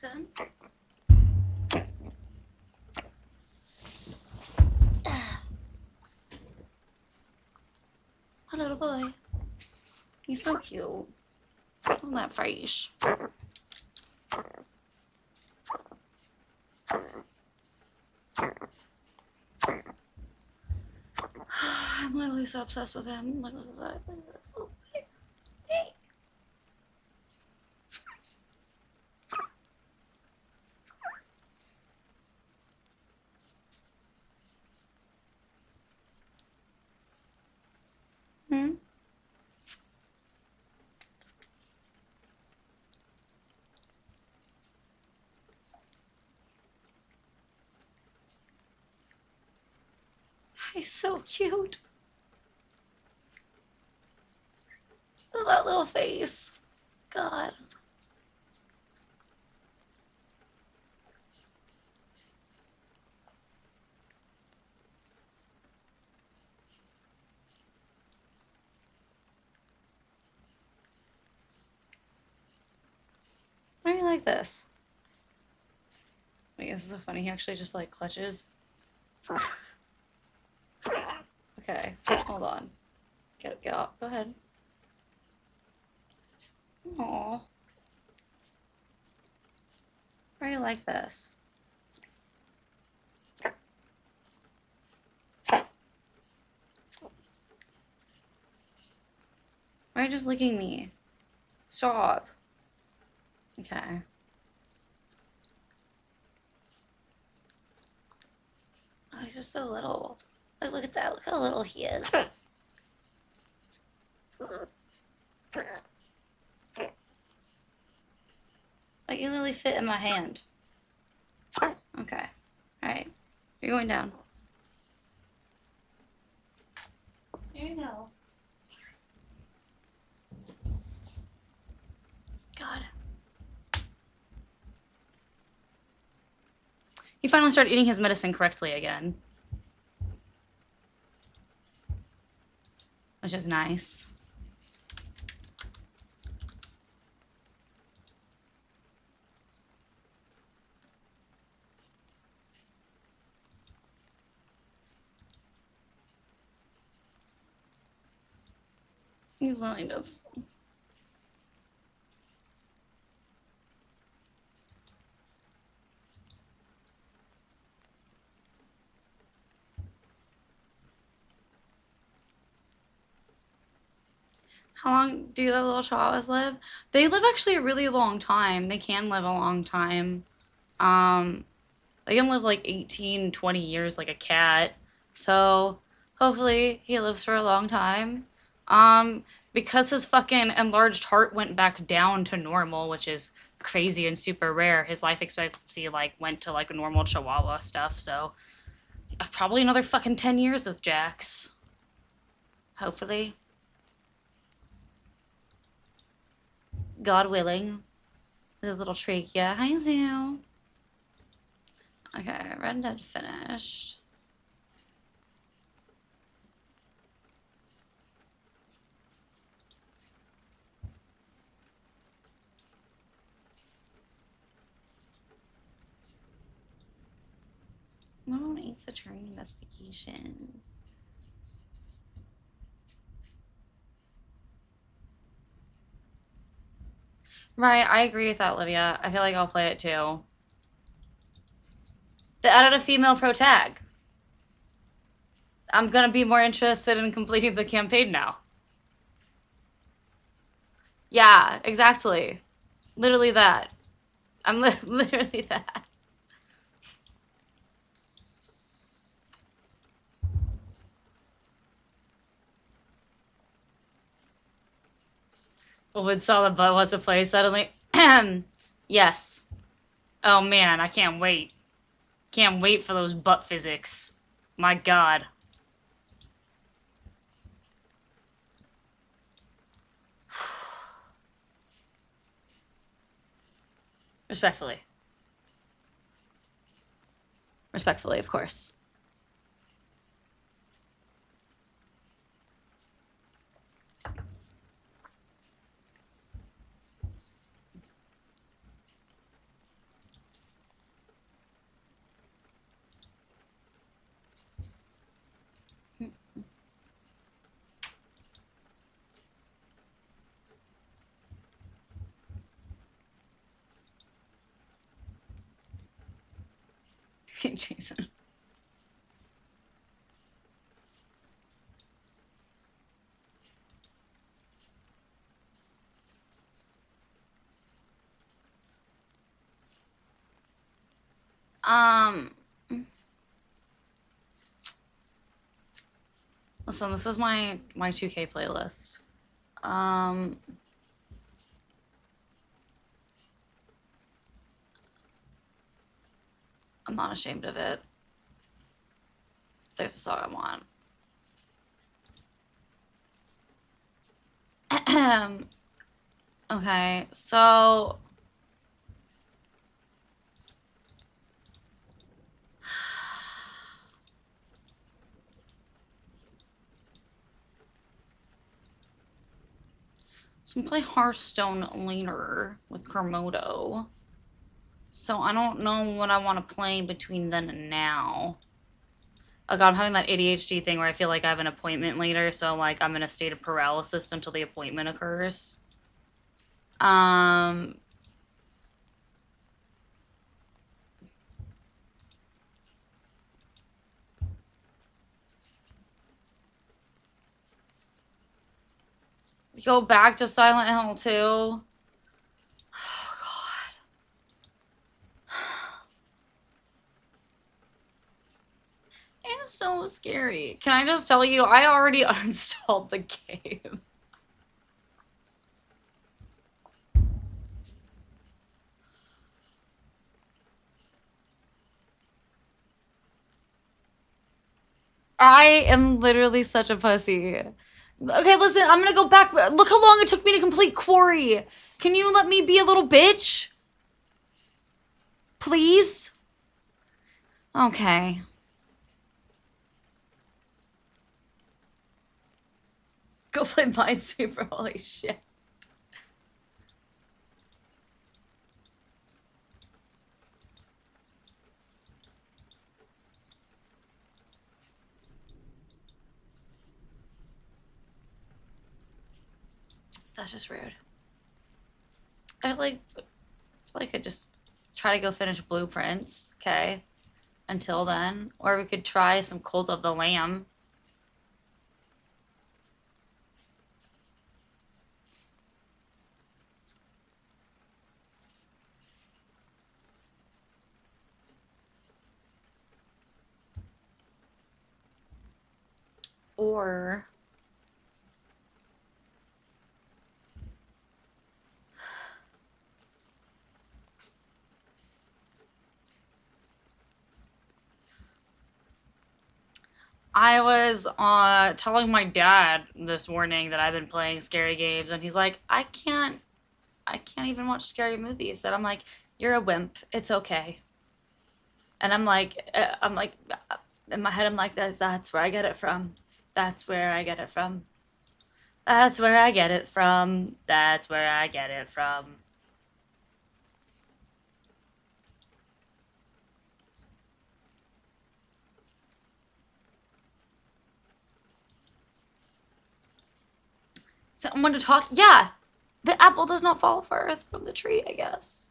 Jackson. A little boy. He's so cute. On that face. I'm literally so obsessed with him. Look at that. Look at that. So hey. Hmm? He's so cute. Look at that little face. God. Why do you like this? Wait, this is so funny. He actually just like clutches. Okay, hold on. Get off. Go ahead. Aww. Why do you like this? Why are you just licking me? Stop. Okay. Oh, he's just so little. Like, look at that. Look how little he is. Like, you literally fit in my hand. Okay. Alright. You're going down. There you go. God. He finally started eating his medicine correctly again. Which is nice. He's literally just... How long do the little chihuahuas live? They live actually a really long time. They can live a long time. They can live like 18, 20 years like a cat. So hopefully he lives for a long time. Because his fucking enlarged heart went back down to normal, which is crazy and super rare, his life expectancy like went to like a normal chihuahua stuff. So probably another fucking 10 years of Jax. Hopefully. God willing. His little trachea. Hi, Zoo. Okay, Red Dead finished. No one eats attorney investigations. Right, I agree with that, Livia. I feel like I'll play it too. They added a female pro tag. I'm gonna be more interested in completing the campaign now. Yeah, exactly. Literally that. I'm literally that. When saw the butt was a play suddenly. Yes. Oh man, I can't wait. Can't wait for those butt physics. My god. Respectfully. Respectfully, of course. Jason. Um, Listen, this is my 2K playlist. Um, I'm not ashamed of it. There's a song I want. Okay, so I'm play Hearthstone later with Kermodo. So I don't know what I want to play between then and now. Oh God, I'm having that ADHD thing where I feel like I have an appointment later, so like I'm in a state of paralysis until the appointment occurs. Um, Go back to Silent Hill 2. Oh God. It's so scary. Can I just tell you, I already uninstalled the game. I am literally such a pussy. Okay, listen, I'm gonna go back. Look how long it took me to complete Quarry. Can you let me be a little bitch? Please? Okay. Go play Minesweeper, holy shit. That's just rude. I could just try to go finish Blueprints, okay? Until then. Or we could try some Cult of the Lamb. Or I was telling my dad this morning that I've been playing scary games, and he's like, I can't even watch scary movies. And I'm like, you're a wimp. It's okay. And in my head, I'm like, that's where I get it from. That's where I get it from. That's where I get it from. That's where I get it from. Someone to talk? Yeah. The apple does not fall far from the tree, I guess.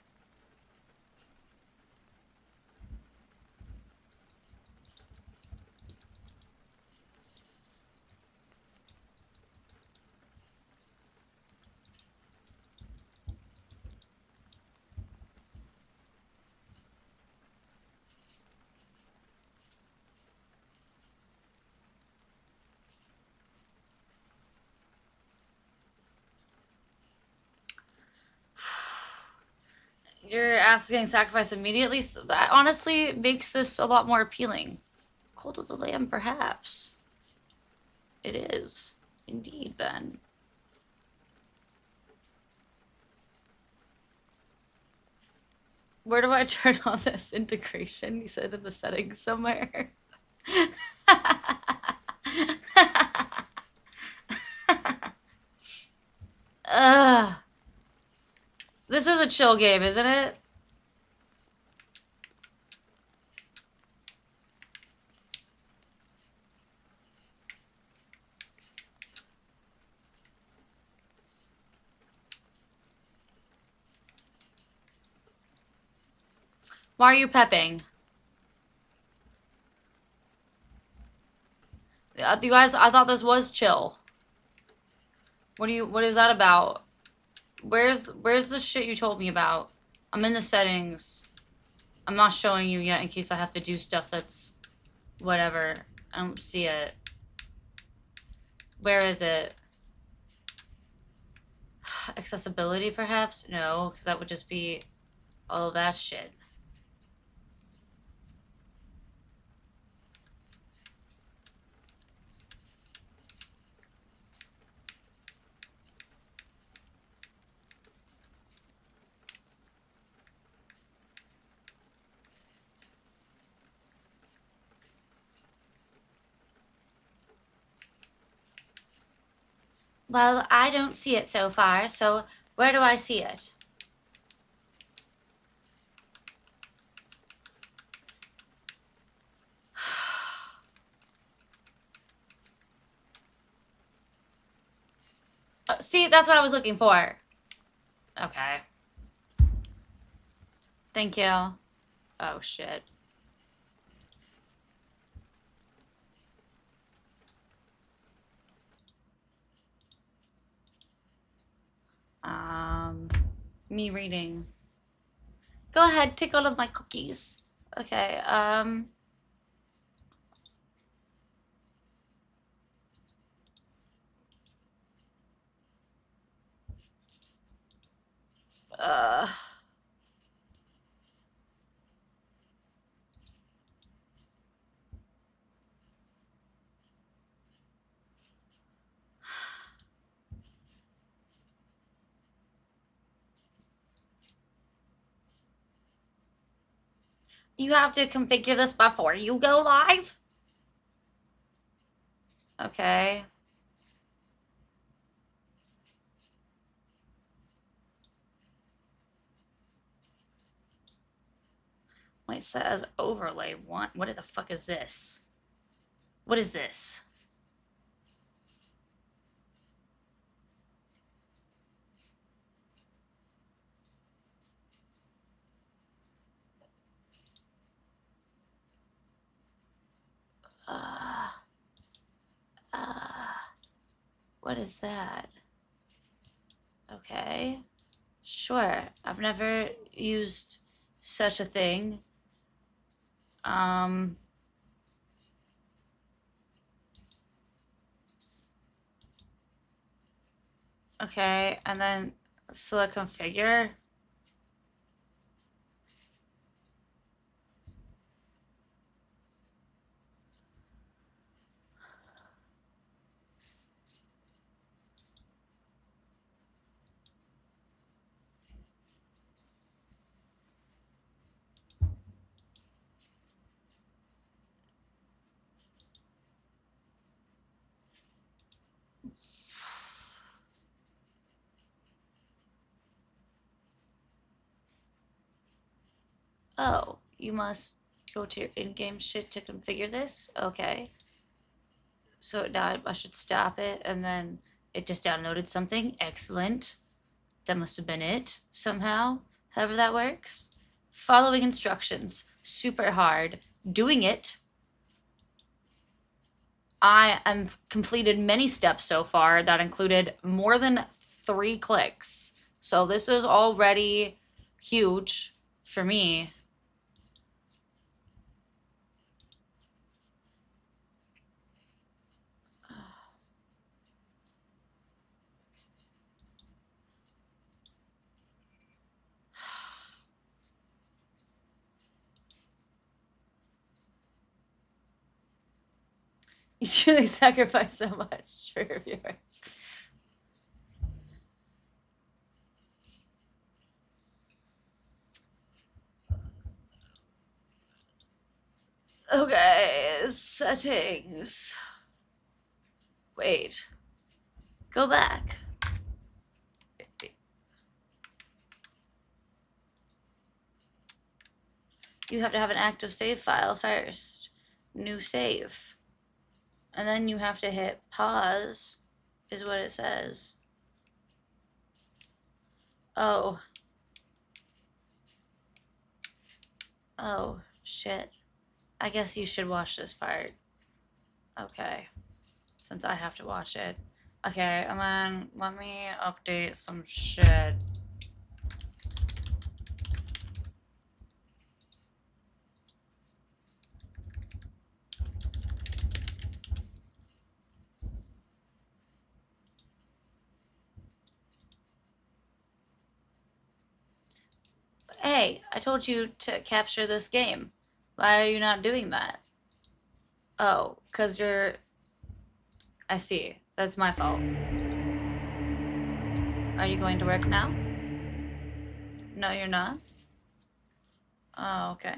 Your ass is getting sacrificed immediately. So that honestly makes this a lot more appealing. Cult of the Lamb, perhaps. It is. Indeed, then. Where do I turn on this integration? You said in the settings somewhere. Ugh. This is a chill game, isn't it? Why are you pepping? You guys, I thought this was chill. What is that about? Where's the shit you told me about? I'm in the settings. I'm not showing you yet in case I have to do stuff that's whatever. I don't see it. Where is it? Accessibility, perhaps? No, because that would just be all of that shit. Well, I don't see it so far, so where do I see it? See, that's what I was looking for. Okay. Thank you. Oh, shit. Me reading. Go ahead, take all of my cookies. Okay, uh... You have to configure this before you go live? Okay. Wait, it says overlay one. What the fuck is this? What is this? Uh, uh, what is that? Okay. Sure. I've never used such a thing. Um, okay, and then select configure. Oh, you must go to your in-game shit to configure this? Okay. So now I should stop it, and then it just downloaded something. Excellent. That must have been it, somehow. However that works. Following instructions. Super hard. Doing it. I have completed many steps so far that included more than 3 clicks. So this is already huge for me. You truly sacrifice so much for your viewers. Okay, settings. Wait. Go back. You have to have an active save file first. New save. And then you have to hit pause, is what it says. Oh. Oh, shit. I guess you should watch this part. Okay. since I have to watch it. Okay, and then let me update some shit. Hey, I told you to capture this game. Why are you not doing that? Oh, because you're... I see. That's my fault. Are you going to work now? No, you're not? Oh, okay.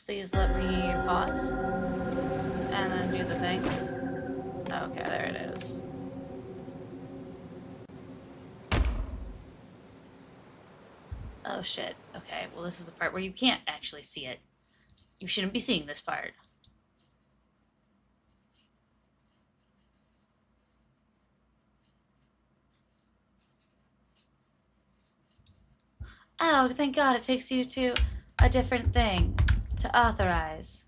Please let me pause. And then do the things. Okay, there it is. Oh shit. Okay, well this is the part where you can't actually see it. You shouldn't be seeing this part. Oh, thank God it takes you to a different thing to authorize.